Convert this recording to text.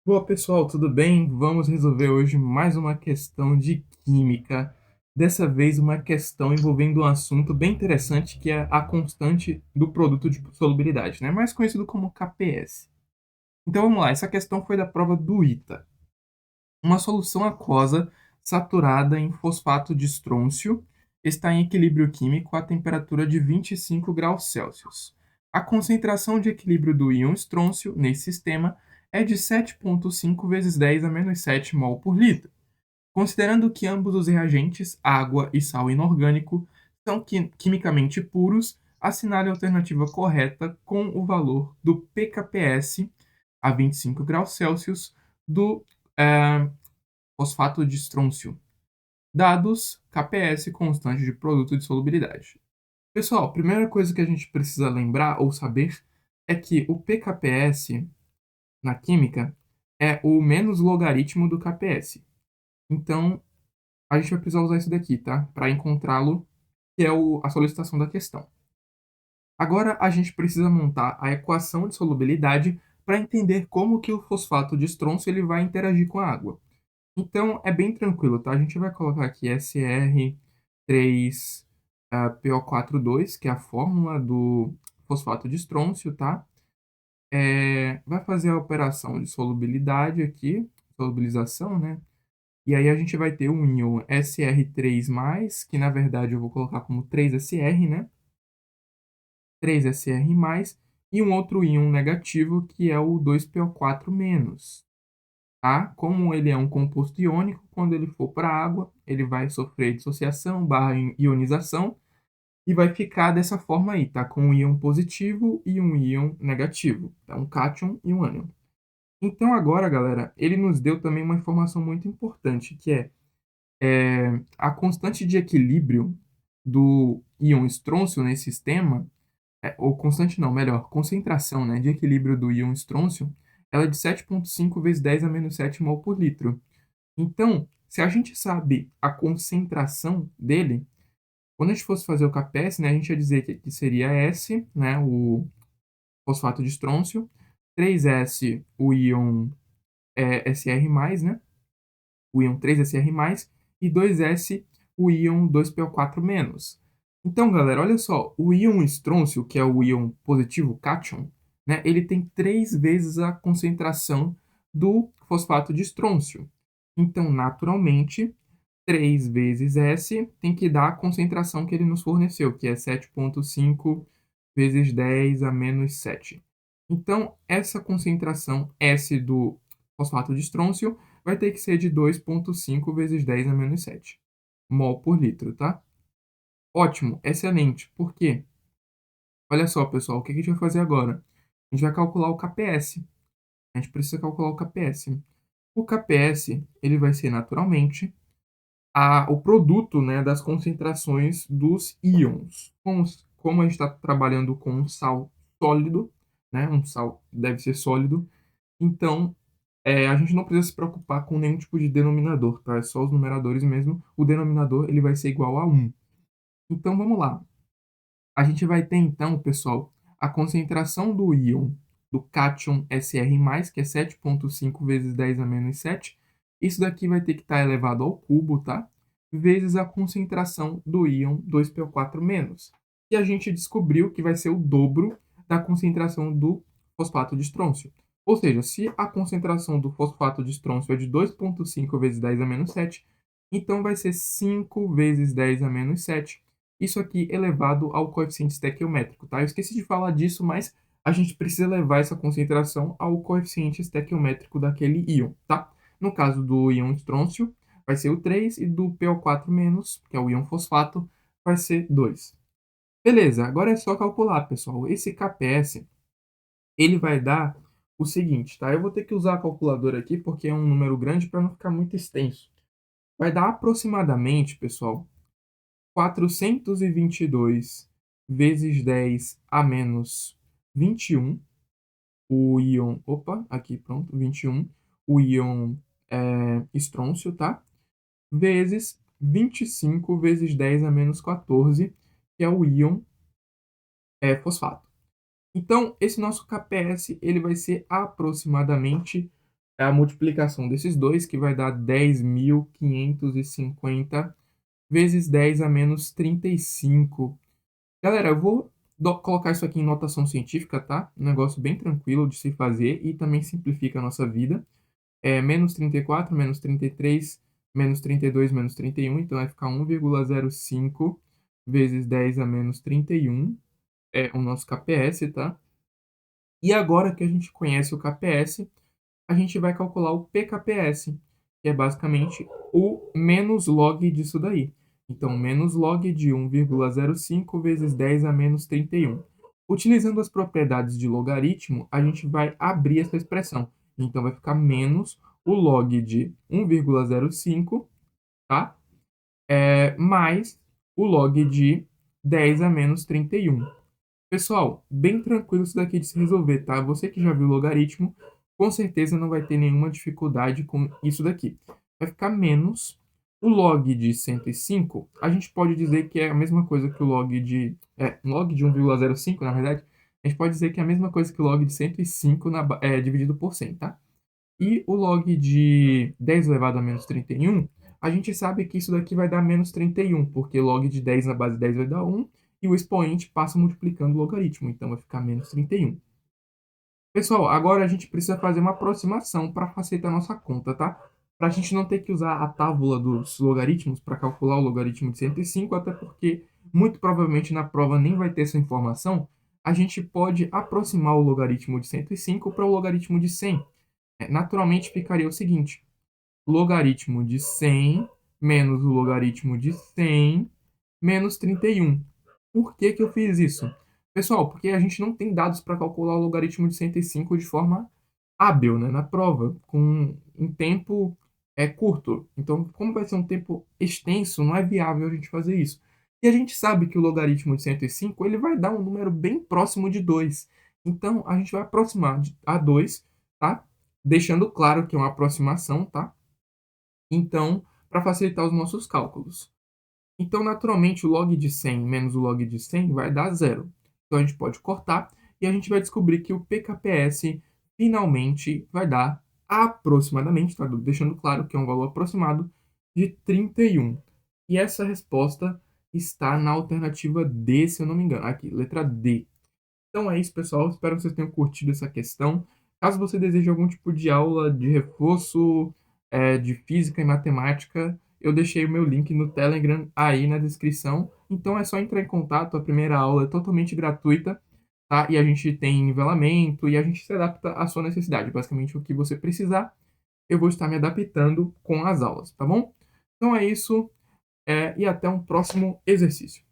Boa, pessoal, tudo bem? Vamos resolver hoje mais uma questão de química. Dessa vez, uma questão envolvendo um assunto bem interessante que é a constante do produto de solubilidade, né? Mais conhecido como KPS. Então vamos lá, essa questão foi da prova do ITA. Uma solução aquosa saturada em fosfato de estrôncio está em equilíbrio químico a temperatura de 25 graus Celsius. A concentração de equilíbrio do íon estrôncio nesse sistema é de 7,5 vezes 10 a menos 7 mol por litro. Considerando que ambos os reagentes, água e sal inorgânico, são quimicamente puros, assinale a alternativa correta com o valor do pKps a 25 graus Celsius do eh, fosfato de estrôncio. Dados KPS constante de produto de solubilidade. Pessoal, a primeira coisa que a gente precisa lembrar ou saber é que o pKps na química é o menos logaritmo do KPS. Então, a gente vai precisar usar isso daqui, tá? Para encontrá-lo, que é a solicitação da questão. Agora, a gente precisa montar a equação de solubilidade para entender como que o fosfato de estrôncio ele vai interagir com a água. Então, é bem tranquilo, tá? A gente vai colocar aqui SR3 PO42, que é a fórmula do fosfato de estrôncio, tá? Vai fazer a operação de solubilidade aqui, solubilização, né? E aí a gente vai ter um íon SR3+, que na verdade eu vou colocar como 3SR, né? 3SR+, e um outro íon negativo, que é o 2PO4-, tá? Como ele é um composto iônico, quando ele for para a água, ele vai sofrer dissociação barra ionização e vai ficar dessa forma aí, tá? Com um íon positivo e um íon negativo, tá? Um cátion e um ânion. Então agora, galera, ele nos deu também uma informação muito importante, que é a constante de equilíbrio do íon estrôncio nesse sistema, ou constante não, melhor, concentração, né, de equilíbrio do íon estrôncio, ela é de 7,5 vezes 10 a menos 7 mol por litro. Então, se a gente sabe a concentração dele, quando a gente fosse fazer o KPS, né, a gente ia dizer que seria S, né, o fosfato de estrôncio, 3S, o íon SR+, né, o íon 3SR+, e 2S, o íon 2PO4-. Então, galera, olha só, o íon estrôncio, que é o íon positivo cátion, né, ele tem 3 vezes a concentração do fosfato de estrôncio. Então, naturalmente, 3 vezes S tem que dar a concentração que ele nos forneceu, que é 7,5 vezes 10 a menos 7. Então, essa concentração S do fosfato de estrôncio vai ter que ser de 2,5 vezes 10 a menos 7 mol por litro, tá? Ótimo, excelente. Por quê? Olha só, pessoal, o que a gente vai fazer agora? A gente vai calcular o KPS. A gente precisa calcular o KPS. O KPS, ele vai ser naturalmente o produto, né, das concentrações dos íons. Como a gente está trabalhando com um sal sólido, né, um sal deve ser sólido, então a gente não precisa se preocupar com nenhum tipo de denominador, tá? É só os numeradores mesmo. O denominador ele vai ser igual a 1. Então vamos lá. A gente vai ter então, pessoal, a concentração do íon do cátion Sr+, que é 7,5 vezes 10 a menos 7. Isso daqui vai ter que estar elevado ao cubo, tá? Vezes a concentração do íon 2PO4-. E a gente descobriu que vai ser o dobro da concentração do fosfato de estrôncio. Ou seja, se a concentração do fosfato de estrôncio é de 2,5 vezes 10 a menos 7, então vai ser 5 vezes 10 a menos 7, isso aqui elevado ao coeficiente estequiométrico, tá? Eu esqueci de falar disso, mas a gente precisa levar essa concentração ao coeficiente estequiométrico daquele íon, tá? No caso do íon estrôncio, vai ser o 3, e do PO4-, que é o íon fosfato, vai ser 2. Beleza, agora é só calcular, pessoal. Esse KPS, ele vai dar o seguinte, tá? Eu vou ter que usar a calculadora aqui, porque é um número grande para não ficar muito extenso. Vai dar aproximadamente, pessoal, 422 vezes 10 a menos 21, o íon, opa, aqui pronto, 21, o íon estrôncio, tá? Vezes 25 vezes 10 a menos 14, que é o íon fosfato. Então, esse nosso KPS ele vai ser aproximadamente é a multiplicação desses dois, que vai dar 10.550 vezes 10 a menos 35. Galera, eu vou colocar isso aqui em notação científica, tá? Um negócio bem tranquilo de se fazer e também simplifica a nossa vida. É menos 34, menos 33, menos 32, menos 31. Então vai ficar 1,05 vezes 10 a menos 31. É o nosso KPS, tá? E agora que a gente conhece o KPS, a gente vai calcular o PKPS, que é basicamente o menos log disso daí. Então, menos log de 1,05 vezes 10 a menos 31. Utilizando as propriedades de logaritmo, a gente vai abrir essa expressão. Então, vai ficar menos o log de 1,05, tá? Mais o log de 10 a menos 31. Pessoal, bem tranquilo isso daqui de se resolver, tá? Você que já viu logaritmo, com certeza não vai ter nenhuma dificuldade com isso daqui. Vai ficar menos o log de 105, a gente pode dizer que é a mesma coisa que o log de... log de 1,05, na verdade, a gente pode dizer que é a mesma coisa que o log de 105 dividido por 100, tá? E o log de 10 elevado a menos 31, a gente sabe que isso daqui vai dar menos 31, porque log de 10 na base de 10 vai dar 1, e o expoente passa multiplicando o logaritmo, então vai ficar menos 31. Pessoal, agora a gente precisa fazer uma aproximação para facilitar a nossa conta, tá? Para a gente não ter que usar a tábua dos logaritmos para calcular o logaritmo de 105, até porque muito provavelmente na prova nem vai ter essa informação, a gente pode aproximar o logaritmo de 105 para o logaritmo de 100. Naturalmente ficaria o seguinte: logaritmo de 100 menos o logaritmo de 100 menos 31. Por que que eu fiz isso? Pessoal, porque a gente não tem dados para calcular o logaritmo de 105 de forma hábil, né, na prova, com um tempo curto. Então, como vai ser um tempo extenso, não é viável a gente fazer isso. E a gente sabe que o logaritmo de 105 ele vai dar um número bem próximo de 2. Então, a gente vai aproximar a 2, tá? Deixando claro que é uma aproximação, tá? Então, para facilitar os nossos cálculos. Então, naturalmente, o log de 100 menos o log de 100 vai dar zero. Então, a gente pode cortar e a gente vai descobrir que o PKPS finalmente vai dar aproximadamente, tá? Deixando claro que é um valor aproximado de 31. E essa resposta está na alternativa D, se eu não me engano. Aqui, letra D. Então é isso, pessoal. Espero que vocês tenham curtido essa questão. Caso você deseje algum tipo de aula de reforço de física e matemática, eu deixei o meu link no Telegram aí na descrição. Então é só entrar em contato. A primeira aula é totalmente gratuita, tá? E a gente tem nivelamento e a gente se adapta à sua necessidade. Basicamente, o que você precisar, eu vou estar me adaptando com as aulas, tá bom? Então é isso, e até um próximo exercício.